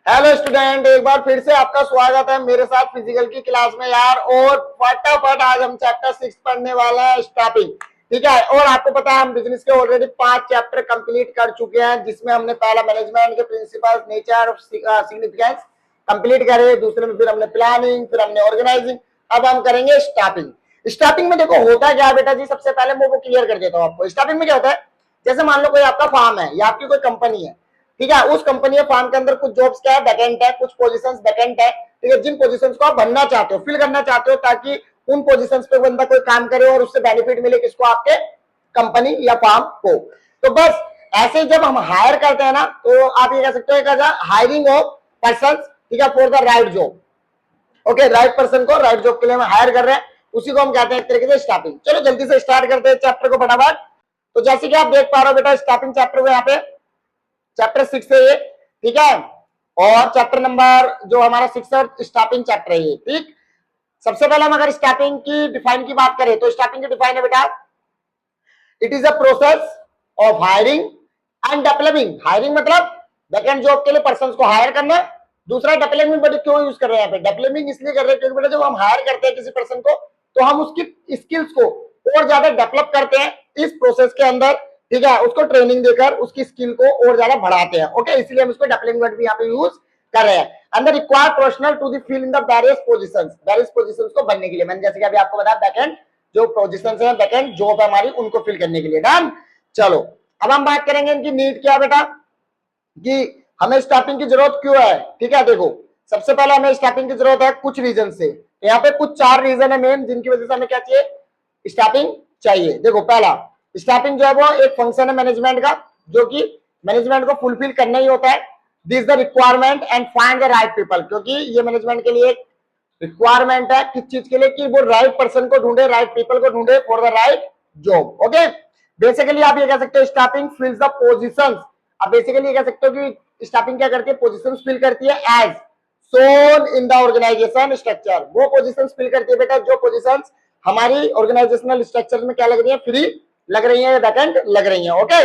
Hello student, एक बार फिर से आपका स्वागत है मेरे साथ फिजिकल की क्लास में यार। और फटाफट आज हम चैप्टर 6 पढ़ने वाला है, स्टाफिंग। ठीक है, और आपको पता है हम बिजनेस के ऑलरेडी 5 चैप्टर कंप्लीट कर चुके हैं, जिसमें हमने पहला मैनेजमेंट के प्रिंसिपल्स, नेचर और सिग्निफिकेंस कंप्लीट करे। दूसरे में फिर हमने प्लानिंग, फिर हमने ऑर्गेनाइजिंग। अब हम करेंगे स्टाफिंग। स्टाफिंग में देखो होता क्या है बेटा जी, सबसे पहले मैं वो क्लियर कर देता हूँ आपको। स्टाफिंग में क्या होता है, जैसे मान लो कोई आपका फार्म है या आपकी कोई कंपनी है, ठीक है। उस कंपनी या फार्म के अंदर कुछ जॉब्स क्या है, वैकेंट है, कुछ पोजीशंस वैकेंट है, ठीक है। जिन पोजीशंस को आप भरना चाहते हो, फिल करना चाहते हो, ताकि उन पोजीशंस पे बंदा कोई काम करे और उससे बेनिफिट मिले किसको, आपके कंपनी या फार्म को। तो बस ऐसे जब हम हायर करते हैं ना, तो आप ये कह सकते हो हायरिंग ऑफ पर्सन, ठीक है, for the right job. Okay, right person को राइट जॉब के लिए हम हायर कर रहे हैं, उसी को हम कहते हैं एक तरीके से स्टाफिंग। चलो जल्दी से स्टार्ट करते हैं चैप्टर को फटाफट। तो जैसे कि आप देख पा रहे हो बेटा, स्टाफिंग चैप्टर को यहाँ पे चैप्टर 6 है ये, ठीक है। और चैप्टर नंबर जो हमारा 6 और स्टाफिंग चैप्टर है ये, ठीक। सबसे पहले हम अगर स्टाफिंग की डिफाइन की बात करें, तो स्टाफिंग की डिफाइन है बेटा, it is a process of hiring and developing. Hiring मतलब वैकेंट जॉब के लिए पर्सन को हायर करना। दूसरा डेवलपिंग, बट क्यों यूज कर रहे हैं यहाँ पे डेवलपिंग, इसलिए कर रहे हैं क्योंकि बेटा जब हम हायर करते हैं किसी पर्सन को, तो हम उसकी स्किल्स को और ज्यादा डेवलप करते हैं इस प्रोसेस के अंदर, ठीक है। उसको ट्रेनिंग देकर उसकी स्किल को और ज्यादा बढ़ाते हैं। ओके, इसलिए हम इसको डेवलपिंग वर्ड भी यहाँ पे यूज कर रहे हैं। अंदर require professional to the fill in the various positions को बनने के लिए, मैंने जैसे कि अभी आपको बताया, बैकएंड जो पोजीशंस है, बैकएंड जॉब है हमारी, उनको फिल करने के लिए। डन। चलो अब हम बात करेंगे इनकी नीड क्या बेटा, कि हमें स्टाफिंग की जरूरत क्यों है। ठीक है, देखो सबसे पहले हमें स्टाफिंग की जरूरत है कुछ रीजन से। यहाँ पे कुछ 4 रीजन है मेन, जिनकी वजह से हमें क्या चाहिए, स्टाफिंग चाहिए। देखो पहला, स्टाफिंग जो है वो एक फंक्शन है मैनेजमेंट का, जो कि मैनेजमेंट को फुलफिल करना ही होता है। This the requirement and find the right people, क्योंकि ये मैनेजमेंट के लिए एक रिक्वायरमेंट है किस चीज के लिए, कि वो राइट पर्सन को ढूंढे, राइट पीपल को ढूंढे for the right job. Okay, basically आप ये कह सकते हो स्टाफिंग फिल्स द पोजीशंस। आप बेसिकली ये कह सकते हो कि स्टाफिंग क्या करती है, पोजीशंस फिल करती है as soon in the organisation structure. वो पोजीशंस फिल करती है बेटा जो पोजीशंस हमारी ऑर्गेनाइजेशनल स्ट्रक्चर में क्या लग रही है, फ्री लग रही है, वैकेंट लग रही है। ओके,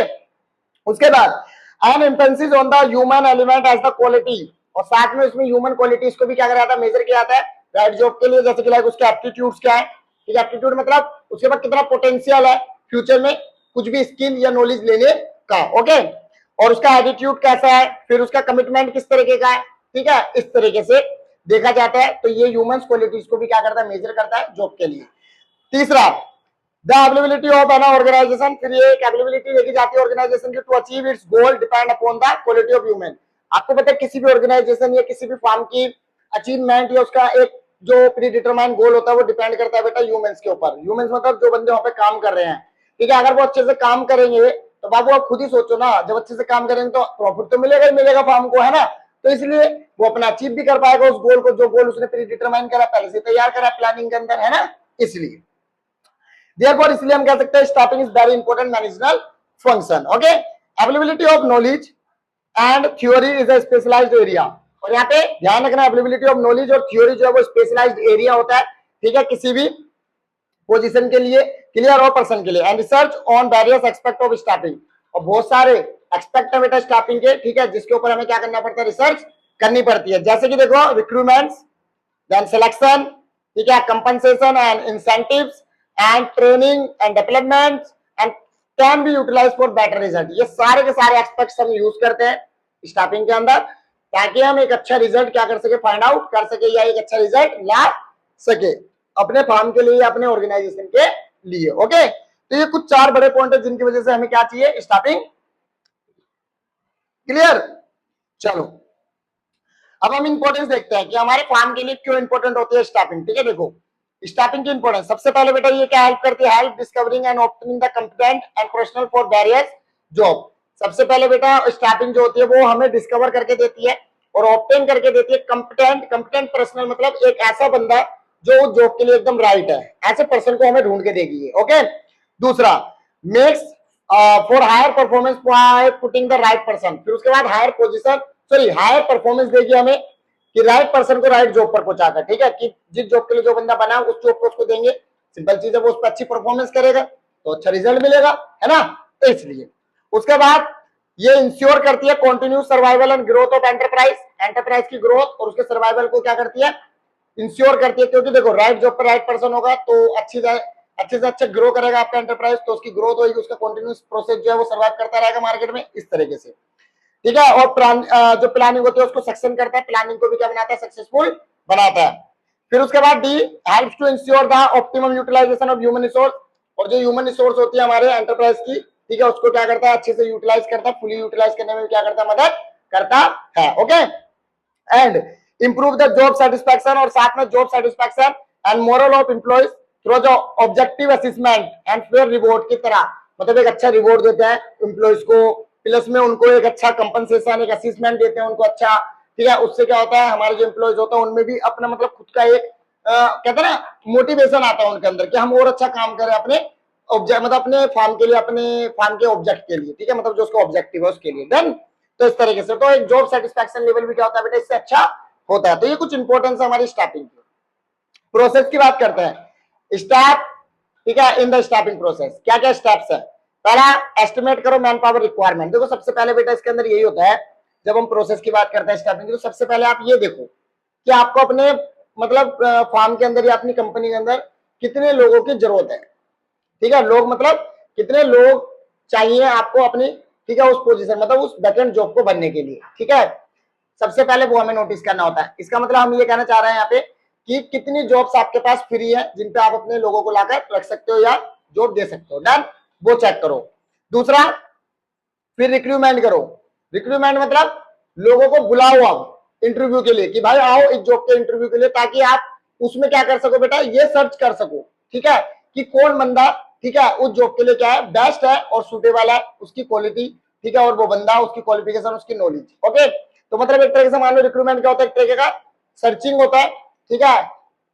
उसके बाद an emphasis on the human element as the quality, और साथ में उसमें ह्यूमन क्वालिटीज को भी क्या करा जाता है, मेजर किया जाता है राइट जॉब के लिए। जैसे कि लाइक उसके एप्टीट्यूड्स क्या है, ठीक है। एप्टीट्यूड मतलब उसके पास कितना पोटेंशियल है फ्यूचर में कुछ भी स्किल या नॉलेज लेने का। ओके, और उसका एटीट्यूड कैसा है, फिर उसका कमिटमेंट किस तरीके का है, ठीक है। इस तरीके से देखा जाता है। तो ये ह्यूमन क्वालिटीज को भी क्या करता है, मेजर करता है जॉब के लिए। तीसरा, the availability of an organisation, फिर ये एबिलिटी देखी जाती है ऑर्गेनाइजेशन की to achieve its goal depend upon the quality of human. आपको पता है किसी भी ऑर्गेनाइजेशन या किसी भी फॉर्म की अचीवमेंट या उसका एक जो प्री डिटरमाइंड गोल होता है, वो डिपेंड करता है बेटा ह्यूमंस के ऊपर। ह्यूमंस मतलब जो बंदे वहां पे काम कर रहे हैं, ठीक है। अगर वो अच्छे से काम करेंगे तो बाबू आप खुद ही सोचो ना, जब अच्छे से काम करेंगे तो प्रॉफिट तो मिलेगा ही मिलेगा फॉर्म को, है ना। तो इसलिए वो अपना अचीव भी कर पाएगा उस गोल को, जो गोल उसने प्री डिटरमाइन करा, पहले से तैयार करा प्लानिंग के अंदर, है ना। इसलिए Therefore, इसलिए हम कह सकते हैं staffing is very important managerial function. Okay, availability of knowledge and theory is a specialised area. और यहाँ पे ध्यान रखना, अवेलेबिलिटी ऑफ नॉलेज और थ्योरी जो है वो स्पेशलाइज्ड एरिया होता है, ठीक है, किसी भी पोजीशन के लिए, क्लियर और पर्सन के लिए। And research on various expect of staffing, और बहुत सारे एक्सपेक्ट है बेटा स्टाफिंग के, ठीक है, जिसके ऊपर हमें क्या करना पड़ता है, रिसर्च करनी पड़ती है। जैसे कि देखो रिक्रूटमेंट, देन सिलेक्शन, ठीक है, compensation and incentives and training and development and can be utilise for better result. ये सारे के सारे एस्पेक्ट्स हम यूज करते हैं स्टाफिंग के अंदर, ताकि हम एक अच्छा रिजल्ट क्या कर सके, फाइंड आउट कर सके, या एक अच्छा रिजल्ट ला सके अपने फार्म के लिए, अपने ऑर्गेनाइजेशन के लिए। ओके, तो ये कुछ 4 बड़े पॉइंट है जिनकी वजह से हमें क्या चाहिए, स्टाफिंग। क्लियर। चलो अब हम इंपॉर्टेंस देखते हैं कि हमारे फार्म के लिए क्यों इंपॉर्टेंट होती है स्टाफिंग। ठीक है, देखो स्टाफिंग की इंपॉर्टेंस सबसे पहले बेटा ये क्या हेल्प करती है, help discovering and obtaining the competent and professional for various job. सबसे पहले बेटा स्टाफिंग जो होती है वो हमें डिस्कवर करके देती है और ऑब्टेन करके देती है कंपिटेंट पर्सनल, मतलब एक ऐसा बंदा जो जॉब के लिए एकदम राइट है, ऐसे पर्सन को हमें ढूंढ के देगी। ओके, दूसरा makes for higher performance by putting the right person, फिर उसके बाद higher position, sorry higher performance देगी हमें कि राइट पर्सन को राइट जॉब पर पहुंचाकर, ठीक है, कि जिस जॉब के लिए जो बंदा बना उस जॉब को उसको देंगे। सिंपल चीज है, वो उस पर अच्छी परफॉर्मेंस करेगा तो अच्छा रिजल्ट मिलेगा, है ना। तो इसलिए उसके बाद ये इंश्योर करती है continuous survival and growth of enterprise, enterprise की ग्रोथ और उसके सर्वाइवल को क्या करती है, इंश्योर करती है। क्योंकि देखो राइट जॉब पर राइट पर्सन होगा तो अच्छे से अच्छा ग्रो करेगा आपका एंटरप्राइज, तो उसकी ग्रोथ होगी, उसका कंटिन्यूस प्रोसेस जो है वो सर्वाइव करता रहेगा मार्केट में, इस तरीके से, ठीक है। और जो प्लानिंग होती है उसको सक्सेस करता है, प्लानिंग को भी क्या बनाता है, सक्सेसफुल बनाता है। फिर उसके बाद the helps to ensure the optimum utilisation of human resource, और जो ह्यूमन रिसोर्स होती है हमारे एंटरप्राइज की, ठीक है, उसको क्या करता है, अच्छे से यूटिलाइज करता है, फुली यूटिलाइज करने में क्या करता है, मदद करता है। Okay, and improve the job satisfaction, और साथ में job satisfaction and morale of employees through जो objective assessment and fair reward की तरह, मतलब एक अच्छा रिवॉर्ड देते हैं एम्प्लॉइज को, प्लस में उनको एक अच्छा कंपनसेशन, एक असेसमेंट देते हैं उनको अच्छा, ठीक है। उससे क्या होता है, हमारे जो एम्प्लॉइज होता है उनमें भी अपना मतलब खुद का एक कहते हैं ना मोटिवेशन आता है उनके अंदर कि हम और अच्छा काम करें अपने ऑब्जेक्ट, मतलब अपने फार्म के लिए, अपने फार्म के ऑब्जेक्ट के लिए, ठीक है, मतलब जो उसका ऑब्जेक्टिव है उसके लिए। देन तो इस तरीके से तो एक जॉब सेटिस्फैक्शन लेवल भी क्या होता है बेटा, इससे अच्छा होता है। तो ये कुछ इंपॉर्टेंस है हमारी स्टाफिंग की। प्रोसेस की बात करते हैं, स्टाफ, ठीक है, इन द स्टाफिंग प्रोसेस क्या क्या स्टेप्स है। पहला, एस्टिमेट करो मैन पावर रिक्वायरमेंट। देखो सबसे पहले बेटा इसके अंदर यही होता है, जब हम प्रोसेस की बात करते हैं स्टाफिंग की, तो सबसे पहले आप ये देखो कि आपको अपने मतलब फार्म के अंदर या अपनी कंपनी के अंदर कितने लोगों की जरूरत है, ठीक है। लोग मतलब कितने लोग चाहिए आपको अपनी, ठीक है, उस पोजीशन मतलब उस वैकेंट जॉब को भरने के लिए, ठीक है। सबसे पहले वो हमें नोटिस करना होता है। इसका मतलब हम ये कहना चाह रहे हैं यहाँ पे कि कितनी जॉब्स आपके पास फ्री है जिन पे आप अपने लोगों को लाकर रख सकते हो या जॉब दे सकते हो, डन, वो चेक करो। दूसरा, फिर रिक्रूटमेंट करो। रिक्रूटमेंट मतलब लोगों को बुलाओ आप इंटरव्यू के लिए कि भाई आओ इस जॉब के इंटरव्यू के लिए, ताकि आप उसमें क्या कर सको बेटा, ये सर्च कर सको, ठीक है, कि कौन बंदा, ठीक है, उस जॉब के लिए क्या है, बेस्ट है और सुटेबल है, उसकी क्वालिटी, ठीक है, और वो बंदा, उसकी क्वालिफिकेशन, उसकी नॉलेज। ओके, तो मतलब एक तरीके से मान लो रिक्रूटमेंट क्या होता है, एक तरीके का सर्चिंग होता है, ठीक है,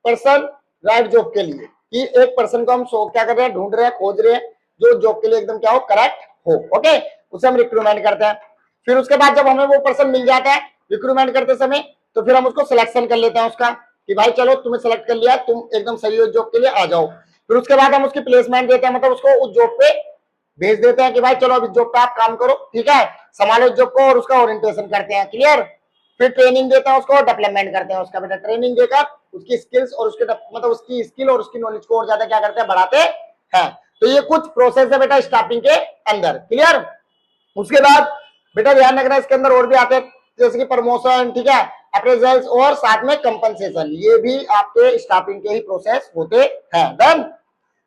पर्सन राइट जॉब के लिए, कि एक पर्सन को हम क्या कर रहे हैं, ढूंढ रहे हैं, खोज रहे हैं जो जॉब के लिए एकदम क्या हो, करेक्ट हो। ओके, उसे हम रिक्रूटमेंट करते हैं। फिर उसके बाद जब हमें वो पर्सन मिल जाता है रिक्रूटमेंट करते समय, तो फिर हम उसको सिलेक्शन कर लेते हैं उसका, कि भाई चलो तुम्हें सेलेक्ट कर लिया, तुम एकदम सही हो जॉब के लिए, आ जाओ। फिर उसके बाद हम उसकी प्लेसमेंट देते हैं, मतलब उसको उस जॉब पे भेज देते हैं कि भाई चलो अब इस जॉब पे आप काम करो, ठीक है, संभालो इस जॉब को, और उसका ओरिएंटेशन करते हैं, क्लियर। फिर ट्रेनिंग देते हैं उसको, डेवलपमेंट करते हैं उसका बेटा, ट्रेनिंग देकर उसकी स्किल्स और उसके मतलब उसकी स्किल और उसकी नॉलेज को और ज्यादा क्या करते हैं, बढ़ाते हैं। तो ये कुछ प्रोसेस है बेटा स्टाफिंग के अंदर, क्लियर। उसके बाद बेटा ध्यान रखना इसके अंदर और भी आते हैं, जैसे कि प्रमोशन, ठीक है, अप्रेजल्स और साथ में कंपनसेशन, ये भी आपके स्टाफिंग के ही प्रोसेस होते हैं। डन।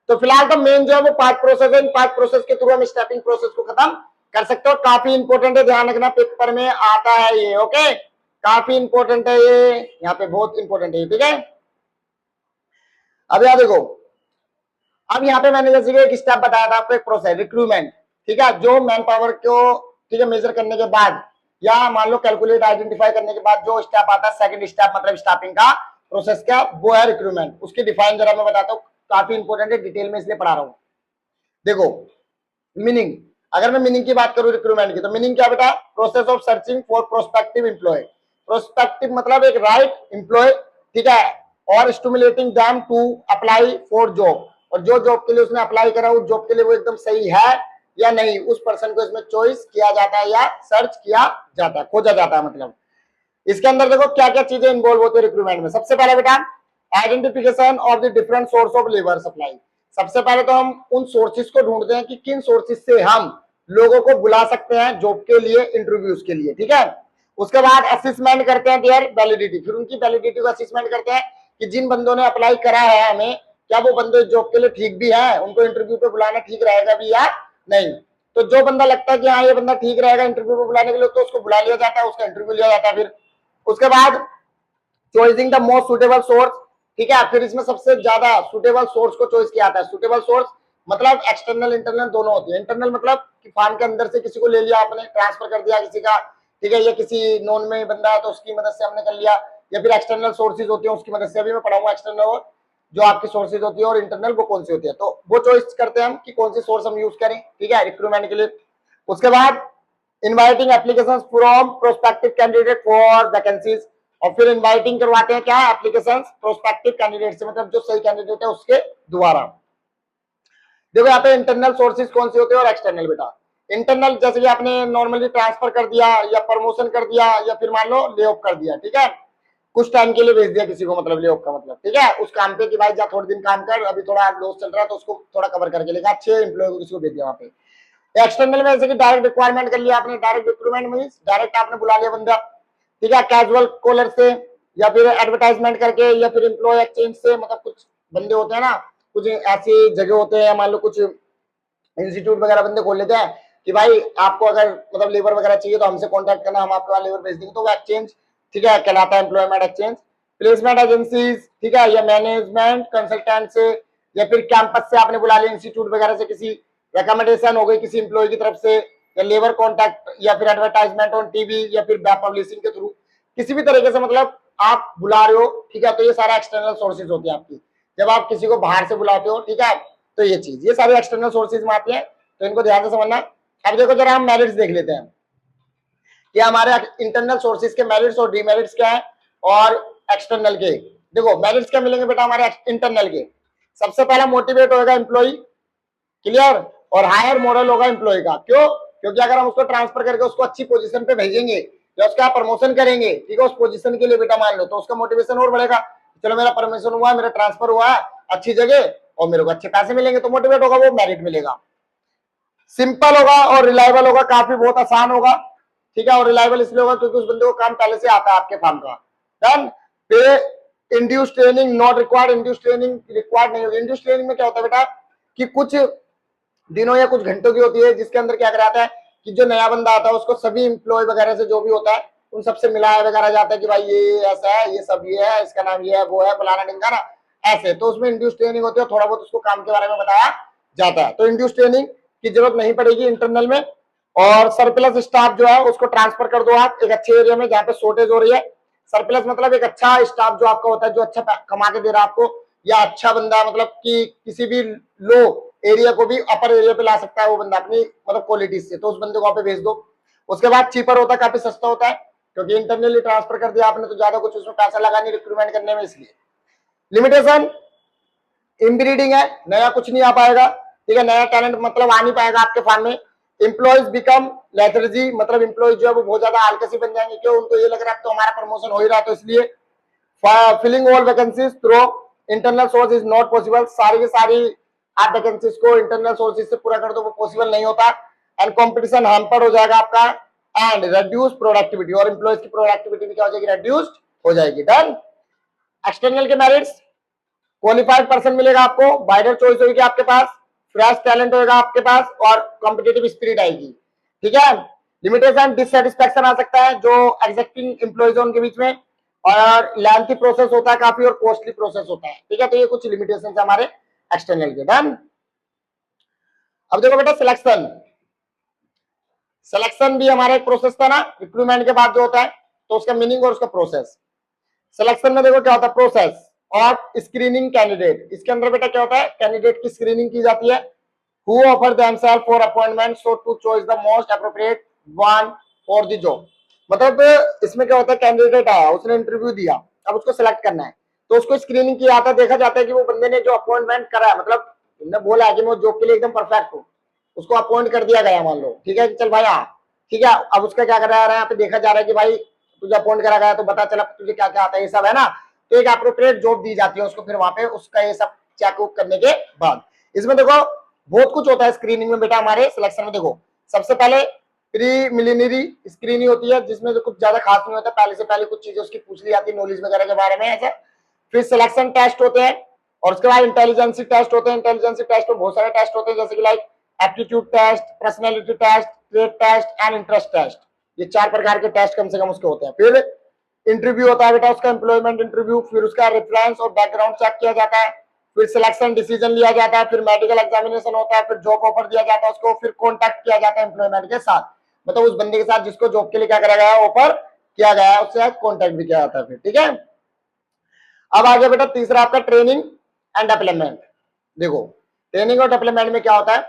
तो फिलहाल तो मेन जो है वो 5 प्रोसेस है, इन 5 प्रोसेस के थ्रू हम स्टाफिंग प्रोसेस को खत्म कर सकते हो। काफी इंपॉर्टेंट है, ध्यान रखना, पेपर में आता है ये। ओके, काफी इंपॉर्टेंट है ये, यहाँ पे बहुत इंपॉर्टेंट है, ठीक है। अब यहाँ देखो, अब यहाँ पे मैंने जैसे कि एक स्टेप बताया था आपको, एक प्रोसेस रिक्रूटमेंट, ठीक है, जो मैन पावर को, ठीक है, मेजर करने के बाद या मान लो कैलकुलेट आइडेंटिफाई करने के बाद जो स्टेप आता है, सेकंड स्टेप मतलब स्टाफिंग का प्रोसेस का, वो है रिक्रूटमेंट। उसकी डिफाइन जरा मैं बताता हूँ, काफी इंपॉर्टेंट है, डिटेल में इसलिए पढ़ा रहा हूँ। देखो मीनिंग, अगर मैं मीनिंग की बात करूं रिक्रूटमेंट की, तो मीनिंग क्या बेटा, process of searching for prospective employ. Prospective मतलब एक राइट एम्प्लॉय, ठीक है, और stimulating them to apply for job, और जो जॉब के लिए उसने अप्लाई करा उस जॉब के लिए वो एकदम सही है या नहीं, उस पर्सन को इसमें चॉइस किया जाता है या सर्च किया जाता है, खोजा जाता है। मतलब इसके अंदर देखो क्या क्या चीजें इन्वॉल्व होती है रिक्रूटमेंट में। सबसे पहले बेटा identification of the different source of labour supply. सबसे पहले तो हम उन सोर्सेज को ढूंढते हैं कि किन सोर्सेज से हम लोगों को बुला सकते हैं जॉब के लिए, इंटरव्यूज के लिए, ठीक है। उसके बाद असेसमेंट करते हैं देयर वैलिडिटी, फिर उनकी वैलिडिटी को असेसमेंट करते हैं कि जिन बंदों ने अप्लाई करा है हमें, क्या वो बंदे जॉब के लिए ठीक भी है, उनको इंटरव्यू पे बुलाना ठीक रहेगा भी या नहीं। तो जो बंदा लगता है कि हाँ ये बंदा ठीक रहेगा इंटरव्यू पे बुलाने के लिए, तो उसको बुला लिया जाता है, उसका इंटरव्यू लिया जाता है। फिर उसके बाद choosing the most suitable source, ठीक है, फिर इसमें सबसे ज्यादा सुटेबल सोर्स को चॉइस किया जाता है। सुटेबल सोर्स मतलब एक्सटर्नल इंटरनल दोनों होती है। इंटरनल मतलब कि फार्म के अंदर से किसी को ले लिया आपने, ट्रांसफर कर दिया किसी का, ठीक है, ये किसी नॉन में बंदा है तो उसकी मदद से हमने कर लिया, या फिर एक्सटर्नल सोर्सेज होती है उसकी मदद से। अभी मैं पढ़ाऊंगा एक्सटर्नल जो आपकी सोर्सेज होती है और इंटरनल वो कौन सी होती है, तो वो चॉइस करते हैं हम कि कौन सी सोर्स हम यूज करें, ठीक है, रिक्रूटमेंट के लिए। उसके बाद inviting applications from prospective candidate for vacancies, और फिर इनवाइटिंग करवाते हैं क्या, एप्लीकेशंस प्रोस्पेक्टिव कैंडिडेट से, मतलब जो सही कैंडिडेट है उसके द्वारा। देखो यहाँ पे इंटरनल सोर्सेज कौन से होते हैं और एक्सटर्नल बेटा। इंटरनल जैसे कि आपने नॉर्मली ट्रांसफर कर दिया या प्रमोशन कर दिया या फिर मान लो ले ऑफ कर दिया, ठीक है, कुछ टाइम के लिए भेज दिया किसी को, मतलब ले ऑफ का मतलब, ठीक है, उस काम पे कि भाई जा थोड़े दिन काम कर, अभी थोड़ा लॉस चल रहा है तो उसको थोड़ा कवर करके लेगा, अच्छे एम्प्लॉय को किसी को भेज दिया वहां पे। एक्सटर्नल में जैसे कि डायरेक्ट रिक्वायरमेंट कर लिया आपने, डायरेक्ट रिक्रूटमेंट मीन डायरेक्ट आपने बुला लिया बंदा, ठीक है, कैजुअल कॉलर से या फिर एडवर्टाइजमेंट करके या फिर एम्प्लॉय एक्सचेंज से, मतलब कुछ बंदे होते हैं ना, कुछ ऐसी जगह होते हैं, मान लो कुछ इंस्टीट्यूट वगैरह बंदे खोल लेते हैं कि भाई आपको अगर मतलब लेबर वगैरह चाहिए तो हमसे कांटेक्ट करना, हम आपके पास लेबर भेज देंगे, तो वो एक्सचेंज, ठीक है, कहलाता है एम्प्लॉयमेंट एक्सचेंज। प्लेसमेंट एजेंसीज, ठीक है, या मैनेजमेंट कंसल्टेंट से या फिर कैंपस से आपने बुला लिया, इंस्टीट्यूट वगैरह से किसी रिकमेंडेशन हो गई किसी एम्प्लॉय की तरफ से, या लेबर कॉन्टैक्ट या फिर एडवर्टाइजमेंट ऑन टीवी या फिर वेब पब्लिशिंग के थ्रू, किसी भी तरीके से मतलब आप बुला रहे हो, ठीक है, तो ये सारा एक्सटर्नल सोर्सेज होती है आपकी, जब आप किसी को बाहर से बुलाते हो, ठीक है, तो ये चीज, ये सारे एक्सटर्नल सोर्सेज में आती है, तो इनको ध्यान से समझना। अब देखो जरा हम मेरिट्स देख लेते हैं कि हमारे इंटरनल सोर्सेज के मेरिट्स और डीमेरिट्स क्या है, और एक्सटर्नल के। देखो मेरिट्स क्या मिलेंगे बेटा हमारे इंटरनल के, सबसे पहला मोटिवेट होगा एम्प्लॉय, क्लियर, और हायर मॉरल होगा एम्प्लॉय का, क्यों, क्योंकि अगर हम उसको ट्रांसफर करके उसको अच्छी पोजीशन पे भेजेंगे या उसका प्रमोशन करेंगे, ठीक है, उस पोजीशन के लिए बेटा मान लो, तो उसका मोटिवेशन और बढ़ेगा, चलो मेरा प्रमोशन हुआ, मेरा ट्रांसफर हुआ अच्छी जगह और मेरे को अच्छे पैसे मिलेंगे, तो मोटिवेट होगा, वो मेरिट मिलेगा। सिंपल होगा और रिलायबल होगा, काफी बहुत आसान होगा, ठीक है, और रिलायबल इसलिए होगा क्योंकि उस बंदे को काम पहले से आता है आपके फार्म का। डन। पे induce training not required, induce training required नहीं होगी। इंड्यूस ट्रेनिंग में क्या होता है बेटा कि कुछ दिनों या कुछ घंटों की होती है, जिसके अंदर क्या कराता है कि जो नया बंदा आता है उसको सभी एम्प्लॉय वगैरह से जो भी होता है उन सबसे मिलाया वगैरह जाता है कि भाई ये ऐसा है, ये सब ये है, इसका नाम ये है, वो है, फलाना ढिंकाना, ऐसे, तो उसमें इंड्यूस ट्रेनिंग होती है, थोड़ा बहुत उसको काम के बारे में बताया जाता है, तो इंड्यूस ट्रेनिंग की जरूरत नहीं पड़ेगी इंटरनल में। और सरप्लस स्टाफ जो है उसको ट्रांसफर कर दो आप एक अच्छे एरिया में जहाँ पे शॉर्टेज हो रही है। सरप्लस मतलब एक अच्छा स्टाफ जो आपका होता है, जो अच्छा कमा के दे रहा है आपको, या अच्छा बंदा मतलब कि किसी भी लो एरिया को भी अपर एरिया पे ला सकता है वो बंदा अपनी मतलब क्वालिटी से, तो उस बंदे को वहां पे भेज दो। उसके बाद चीपर होता है, काफी सस्ता होता है, क्योंकि इंटरनली ट्रांसफर कर दिया आपने तो ज्यादा कुछ उसमें पैसा लगा नहीं रिक्रूटमेंट करने में, इसलिए। लिमिटेशन इनब्रीडिंग है, नया कुछ नहीं आ पाएगा, ठीक है, नया टैलेंट मतलब आ नहीं पाएगा आपके फार्म में। एम्प्लॉयज बिकम लेथर्जी, मतलब एम्प्लॉय जो है वो बहुत ज्यादा आलकसी बन जाएंगे, क्यों, उनको ये लग रहा है तो हमारा प्रमोशन हो ही रहा है, तो इसलिए। Filling all vacancies through internal source is not possible, सारी की सारी आप वैकेंसीज को इंटरनल सोर्सेज से पूरा कर दो, वो पॉसिबल नहीं होता, एंड कंपटीशन हैम्पर हो जाएगा आपका, एंड रिड्यूस प्रोडक्टिविटी, और एम्प्लॉयज की प्रोडक्टिविटी भी क्या हो जाएगी, रिड्यूस्ड हो जाएगी। डन। एक्सटर्नल के मेरिट्स, क्वालिफाइड पर्सन मिलेगा आपको, वाइडर चॉइस होगी आपके पास, फ्रेश टैलेंट होगा आपके पास, और कॉम्पिटेटिव स्पिरिट आएगी, ठीक है। लिमिटेशन डिससेटिस्फैक्शन आ सकता है जो एग्जिस्टिंग एम्प्लॉयज उनके बीच में, और लेंथी प्रोसेस होता है काफी, और कॉस्टली प्रोसेस होता है, ठीक है, तो ये कुछ लिमिटेशन है हमारे एक्सटर्नल के। डन। अब देखो बेटा सिलेक्शन, सिलेक्शन भी हमारा एक प्रोसेस था ना रिक्रूटमेंट के बाद जो होता है, तो उसका मीनिंग और उसका प्रोसेस। सिलेक्शन में देखो क्या होता है, प्रोसेस ऑफ स्क्रीनिंग कैंडिडेट, इसके अंदर बेटा क्या होता है, कैंडिडेट की स्क्रीनिंग की जाती है, who offer themselves for appointment so to choice the most appropriate one for the job. मतलब इसमें क्या होता है, कैंडिडेट आया, उसने इंटरव्यू दिया, अब उसको सिलेक्ट करना है, तो उसको स्क्रीनिंग किया जाता है, देखा जाता है कि वो बंदे ने जो अपॉइंटमेंट करा है, मतलब तुमने बोला है कि मैं जॉब के लिए एकदम परफेक्ट हूँ, उसको अपॉइंट कर दिया गया मान लो, ठीक है, कि चल भाई आ, ठीक है, अब उसका क्या करा जा रहा है, यहाँ पे देखा जा रहा है कि भाई तुझे अपॉइंट करा गया तो बता चला तुझे क्या क्या आता है, ये सब है ना, तो एक अप्रोप्रिएट जॉब दी जाती है उसको, फिर वहां पे उसका ये सब चेकअप करने के बाद। इसमें देखो बहुत कुछ होता है स्क्रीनिंग में बेटा हमारे सिलेक्शन में। देखो सबसे पहले प्रीलिमिनरी स्क्रीनिंग होती है, जिसमें जो कुछ ज्यादा खास नहीं होता, पहले से पहले कुछ चीजें उसकी पूछ ली जाती है नॉलेज वगैरह के बारे में ऐसा। फिर सिलेक्शन टेस्ट होते हैं, और उसके बाद इंटेलिजेंसी टेस्ट होते हैं। इंटेलिजेंसी टेस्ट में बहुत सारे टेस्ट होते हैं, जैसे कि like aptitude test, personality test, trade test and interest test, ये 4 प्रकार के टेस्ट कम से कम उसके होते हैं। फिर इंटरव्यू होता है बेटा उसका, एम्प्लॉयमेंट इंटरव्यू, फिर उसका रेफरेंस और बैकग्राउंड चेक किया जाता है, फिर सिलेक्शन डिसीजन लिया जाता है, फिर मेडिकल एग्जामिनेशन होता है, फिर जॉब ऑफर दिया जाता है उसको, फिर कॉन्टैक्ट किया जाता है एम्प्लॉयमेंट के साथ, मतलब उस बंदे के साथ जिसको जॉब के लिए क्या करा गया है, ऑफर किया गया है, उससे कॉन्टैक्ट भी किया जाता है फिर, ठीक है। अब आगे बेटा तीसरा आपका ट्रेनिंग एंड डेवलपमेंट। देखो ट्रेनिंग और डेवलपमेंट में क्या होता है,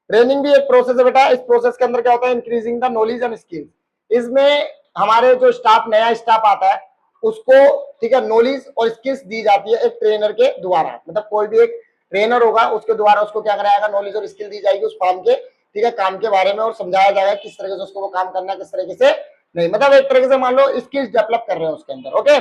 ट्रेनिंग भी एक प्रोसेस है बेटा, इस प्रोसेस के अंदर क्या होता है, increasing the knowledge and skills. इसमें हमारे जो स्टाफ नया स्टाफ आता है उसको, ठीक है, नॉलेज और स्किल्स दी जाती है एक ट्रेनर के द्वारा, मतलब कोई भी एक ट्रेनर होगा उसके द्वारा उसको क्या कराएगा, नॉलेज और स्किल दी जाएगी उस फार्म के ठीक है, काम के बारे में, और समझाया जाएगा किस तरीके से उसको वो काम करना है, किस तरीके से नहीं, मतलब एक तरीके से मान लो स्किल्स डेवलप कर रहे हैं उसके अंदर। Okay,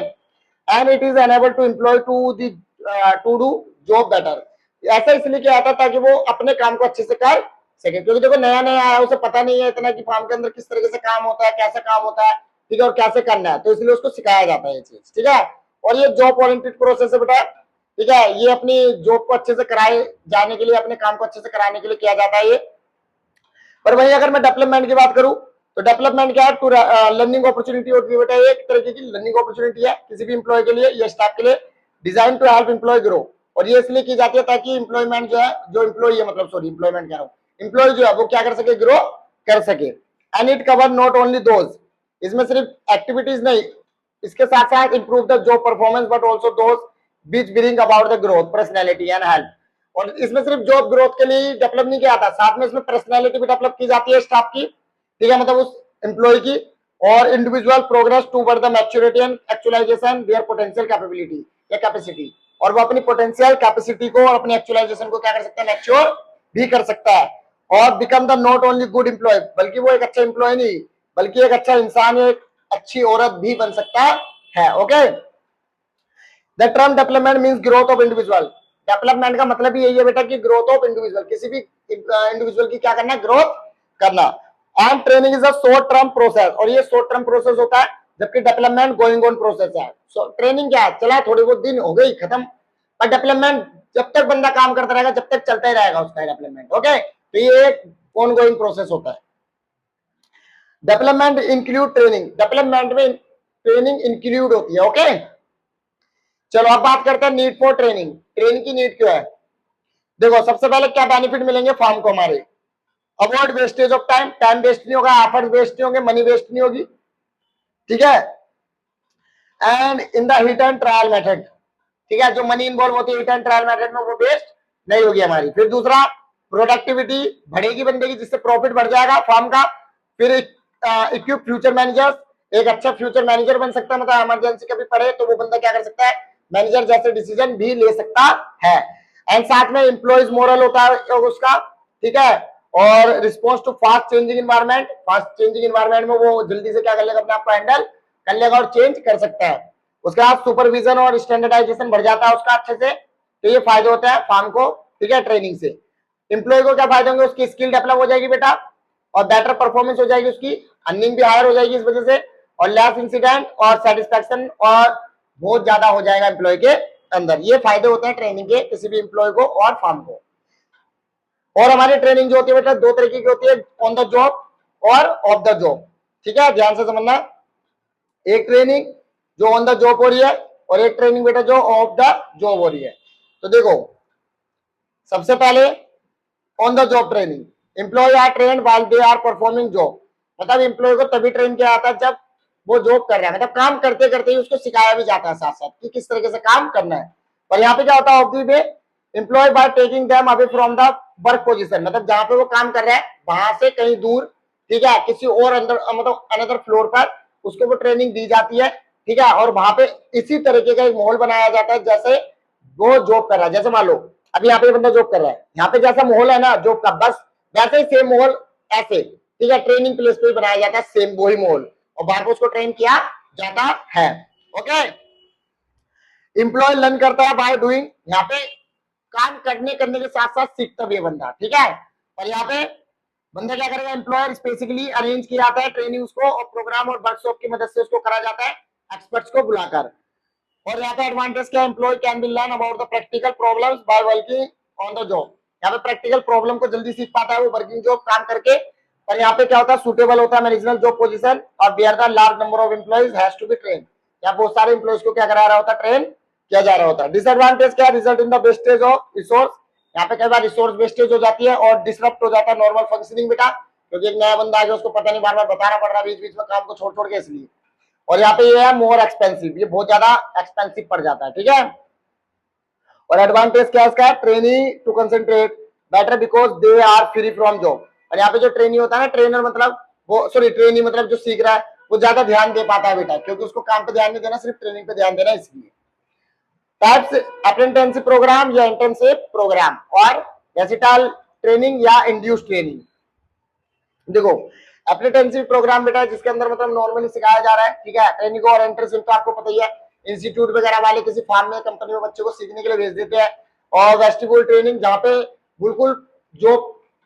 and it is enable to employ to do job better. ऐसा इसलिए किया था ताकि वो अपने काम को अच्छे से कर सके, क्योंकि देखो नया नया आया, उसे पता नहीं है इतना कि फार्म के अंदर किस तरीके से काम होता है, कैसे काम होता है, ठीक है, और कैसे करना है, तो इसलिए उसको सिखाया जाता है ये चीज, ठीक है। और ये जॉब ओरिएंटेड प्रोसेस है बेटा, ठीक है, ये अपनी जॉब को अच्छे से कराए जाने के लिए, अपने काम को अच्छे से कराने के लिए किया जाता है ये। पर वही अगर मैं डेवलपमेंट की बात करूं तो डेवलपमेंट क्या है, टू लर्निंग अपॉर्चुनिटी होती है बेटा, एक तरीके की लर्निंग अपॉर्चुनिटी है किसी भी एम्प्लॉय के लिए या स्टाफ के लिए, design to help employ grow. और ये इसलिए की जाती है ताकि एम्प्लॉयमेंट जो है, जो एम्प्लॉय है, मतलब सॉरी एम्प्लॉयमेंट कह रहा हूँ, एम्प्लॉय जो है वो क्या कर सके, ग्रो कर सके। And it cover not only those, इसमें सिर्फ एक्टिविटीज नहीं, इसके साथ साथ improve the job performance but also those beach bring about the growth, personality and health. और इसमें सिर्फ जॉब ग्रोथ के लिए डेवलप नहीं किया था, साथ में इसमें पर्सनैलिटी भी डेवलप की जाती है स्टाफ की, ठीक है, मतलब उस एम्प्लॉय की, और individual progress toward the maturity and actualisation their potential capability या कैपेसिटी। और वो अपनी पोटेंशियल कैपेसिटी को और अपनी एक्चुअलाइजेशन को क्या कर सकता है, मैच्योर भी कर सकता है। और become the not only good employ, बल्कि वो एक अच्छा एम्प्लॉय नहीं बल्कि एक अच्छा इंसान, एक अच्छी औरत भी बन सकता है। Okay, the term development means growth of individual. Development का मतलब ही यही है बेटा कि ग्रोथ ऑफ इंडिविजुअल, किसी भी इंडिविजुअल की क्या करना है, ग्रोथ करना। And training is a short term process, और ये शॉर्ट टर्म प्रोसेस होता है, जबकि डेवलपमेंट गोइंग ऑन प्रोसेस है। ट्रेनिंग क्या है, चला थोड़ी बहुत दिन हो गई खत्म, पर डेवलपमेंट जब तक बंदा काम करता रहेगा, जब तक चलता ही रहेगा उसका डेवलपमेंट। ओके, तो ये एक ऑन गोइंग प्रोसेस होता है। डेवलपमेंट इंक्लूड ट्रेनिंग, डेवलपमेंट में ट्रेनिंग इंक्लूड होती है। ओके, चलो अब बात करते हैं नीड फॉर ट्रेनिंग, ट्रेनिंग की नीड क्यों है। देखो सबसे पहले क्या बेनिफिट मिलेंगे फार्म को हमारे, avoid wastage of time, time waste नहीं होगा, एफर्ट वेस्ट नहीं होंगे, मनी वेस्ट नहीं होगी, ठीक है। And in the hit and trial method, ठीक है, जो मनी इन्वॉल्व होती है हिट एंड ट्रायल मेथड में, वो वेस्ट नहीं होगी हमारी। फिर दूसरा, प्रोडक्टिविटी बढ़ेगी बंदे की, जिससे प्रॉफिट बढ़ जाएगा फार्म का। फिर इक्विप फ्यूचर मैनेजर्स, एक अच्छा फ्यूचर मैनेजर बन सकता है, मतलब इमरजेंसी कभी पड़े तो वो बंदा क्या कर सकता है, मैनेजर जैसे डिसीजन भी ले सकता है। एंड साथ में एम्प्लॉइज मोरल होता है उसका, ठीक है, और response to fast changing environment, fast changing environment में वो जल्दी से क्या कर लेगा, अपने आप को हैंडल कर लेगा और चेंज कर सकता है। उसके बाद सुपरविजन और स्टैंडर्डाइजेशन बढ़ जाता है उसका अच्छे से, तो ये फायदे होते हैं फार्म को, ठीक है, ट्रेनिंग से। एम्प्लॉय को क्या फायदे होंगे, उसकी स्किल डेवलप हो जाएगी बेटा, और बेटर परफॉर्मेंस हो जाएगी, उसकी अर्निंग भी हायर हो जाएगी इस वजह से, और लेस इंसिडेंट और सेटिस्फैक्शन और बहुत ज्यादा हो जाएगा एम्प्लॉय के अंदर। ये फायदे होते हैं ट्रेनिंग के किसी भी एम्प्लॉय को और फार्म को। और हमारी ट्रेनिंग जो होती है बेटा दो तरीके की होती है, ऑन द जॉब और ऑफ द जॉब, ठीक है, ध्यान से समझना। एक ट्रेनिंग जो ऑन द जॉब हो रही है, और एक ट्रेनिंग बेटा जो ऑफ द जॉब हो रही है। तो देखो सबसे पहले on the job training, employ are trained while they are performing job, मतलब एम्प्लॉय को तभी ट्रेन किया जाता है जब वो जॉब कर रहा है, मतलब काम करते करते ही उसको सिखाया भी जाता है साथ साथ कि किस तरीके से काम करना है। और यहाँ पे क्या होता है, off the way employ by taking them away from the work position, मतलब जहां पे वो काम कर रहा है वहां से कहीं दूर, ठीक है, किसी और अंदर, मतलब अनदर फ्लोर पर उसको वो ट्रेनिंग दी जाती है, ठीक है, और वहां पे इसी तरीके का एक माहौल बनाया जाता है जैसे वो जॉब कर रहा है। जैसे मान लो अभी यहाँ पे बंदा जॉब कर रहा है, यहाँ पे जैसा माहौल है ना जॉब का, बस वैसे ही सेम माहौल ऐसे, ठीक है, ट्रेनिंग प्लेस पे बनाया जाता है सेम वही माहौल, और वहां पे उसको ट्रेन किया जाता है। ओके, एम्प्लॉय लर्न करता है बाय डूइंग, यहाँ पे काम करने के साथ साथ सीखता भी है बंदा, ठीक है। और यहाँ पे बंदा क्या करेगा, एम्प्लॉयर स्पेसिफिकली अरेंज किया जाता है ट्रेनिंग उसको, और प्रोग्राम और वर्कशॉप की मदद से उसको करा जाता है एक्सपर्ट्स को बुलाकर। और यहाँ पे एडवांटेज क्या, employ can be learn about the practical problems by working on the job, यहाँ पे प्रैक्टिकल प्रॉब्लम को जल्दी सीख पाता है वो वर्किंग जॉब काम करके। और यहाँ पे क्या होता है, सुटेबल होता है मैनेजरल जॉब पोजीशन, और where the large number of employees has to be train, यहाँ बहुत सारे एम्प्लॉइज को क्या करा रहा होता है, ट्रेन किया जा रहा होता है। डिसएडवांटेज क्या, result in the wastage of resource, यहाँ पे कई बार रिसोर्स वेस्टेज हो जाती है और डिसरप्ट हो जाता है नॉर्मल फंक्शनिंग बेटा, क्योंकि एक नया बंदा आ गया उसको पता नहीं, बार बार बताना पड़ रहा है बीच बीच में काम को छोड़ छोड़ के, इसलिए। और यहाँ पे ये है मोर एक्सपेंसिव, ये बहुत ज्यादा एक्सपेंसिव पड़ जाता है, ठीक है। और एडवांटेज क्या है इसका, trainee to concentrate better because they are free from job, और यहाँ पे जो ट्रेनी होता है ना, ट्रेनर मतलब वो, सॉरी ट्रेनी मतलब जो सीख रहा है वो ज्यादा ध्यान दे पाता है बेटा, क्योंकि उसको काम पे ध्यान नहीं देना, सिर्फ ट्रेनिंग पे ध्यान देना, इसलिए। टाइप्स, अप्रेंटिसशिप प्रोग्राम या इंटर्नशिप प्रोग्राम, और वेर्सेटाइल ट्रेनिंग या इंड्यूस ट्रेनिंग। देखो एप्रेंटिसशिप प्रोग्राम बेटा जिसके अंदर मतलब नॉर्मली सिखाया जा रहा है, ठीक है। ट्रेनिंग और एंट्रेंशिप तो आपको पता ही है, इंस्टीट्यूट वगैरह वाले किसी फार्म में कंपनी में बच्चों को सीखने के लिए भेज देते हैं। और वेस्टिब्यूल ट्रेनिंग जहाँ पे बिल्कुल जो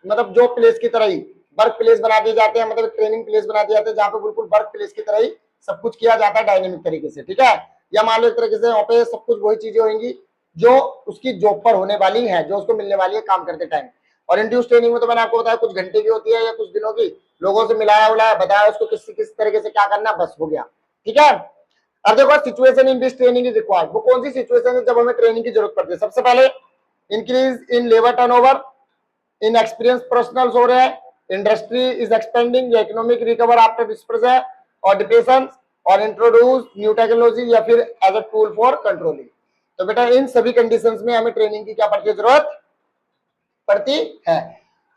मतलब जो प्लेस की तरह ही वर्क प्लेस बना दिए जाते हैं, मतलब ट्रेनिंग प्लेस बना दिए जाते हैं जहाँ पे बिल्कुल वर्क प्लेस की तरह ही सब कुछ किया जाता है डायनेमिक तरीके से, ठीक है। या मान लो एक तरीके से वहाँ पे सब कुछ वही चीजें होंगी जो उसकी जॉब पर होने वाली है, जो उसको मिलने वाली है काम करते टाइम। और इंड्यूस ट्रेनिंग में तो मैंने आपको बताया कुछ घंटे की होती है या कुछ दिनों की, लोगों से मिलाया उलाया बताया उसको किस तरीके से क्या करना, बस हो गया, ठीक है। अब देखो situation in this training is required, वो कौन सी सिचुएशन है जब हमें ट्रेनिंग की जरूरत पड़ती है। सबसे पहले increase in labour turnover, inexperience professionals हो रहे हैं, industry is expanding, economic recover after dispersion और डिप्रेशन, और इंट्रोड्यूस न्यू टेक्नोलॉजी, या फिर as a tool for controlling. तो बेटा इन सभी कंडीशंस में हमें ट्रेनिंग की क्या पड़ती है, जरूरत पड़ती है।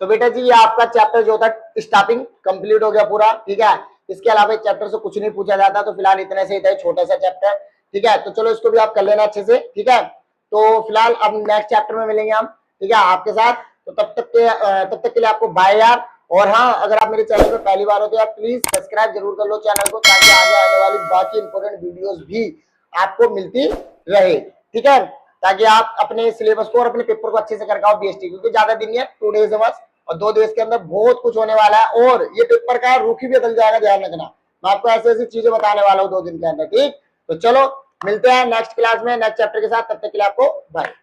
तो बेटा जी ये आपका चैप्टर जो था स्टाफिंग कंप्लीट हो गया पूरा, ठीक है। इसके अलावा इस चैप्टर से कुछ नहीं पूछा जाता, तो फिलहाल इतने से ही था, छोटा सा चैप्टर, ठीक है। तो चलो इसको भी आप कर लेना अच्छे से, ठीक है। तो फिलहाल अब नेक्स्ट चैप्टर में मिलेंगे हम, ठीक है, आपके साथ। तो तब तक के लिए आपको बाय यार। और हाँ, अगर आप मेरे चैनल पे पहली बार हो तो आप प्लीज सब्सक्राइब जरूर कर लो चैनल को, ताकि आगे आने वाली बाकी इंपोर्टेंट वीडियोस भी आपको मिलती रहे, ठीक है। ताकि आप अपने सिलेबस को और अपने पेपर को अच्छे से कर पाओ बीएसटी, क्योंकि ज्यादा दिन नहीं है, 2 डेज है बस, और 2 डेज के अंदर बहुत कुछ होने वाला है। और ये पेपर का रुखी भी बदल जाएगा, ध्यान रखना। मैं आपको ऐसी ऐसी चीजें बताने वाला हूँ 2 दिन के अंदर, ठीक। तो चलो मिलते हैं नेक्स्ट क्लास में नेक्स्ट चैप्टर के साथ, तब तक के लिए आपको बाय।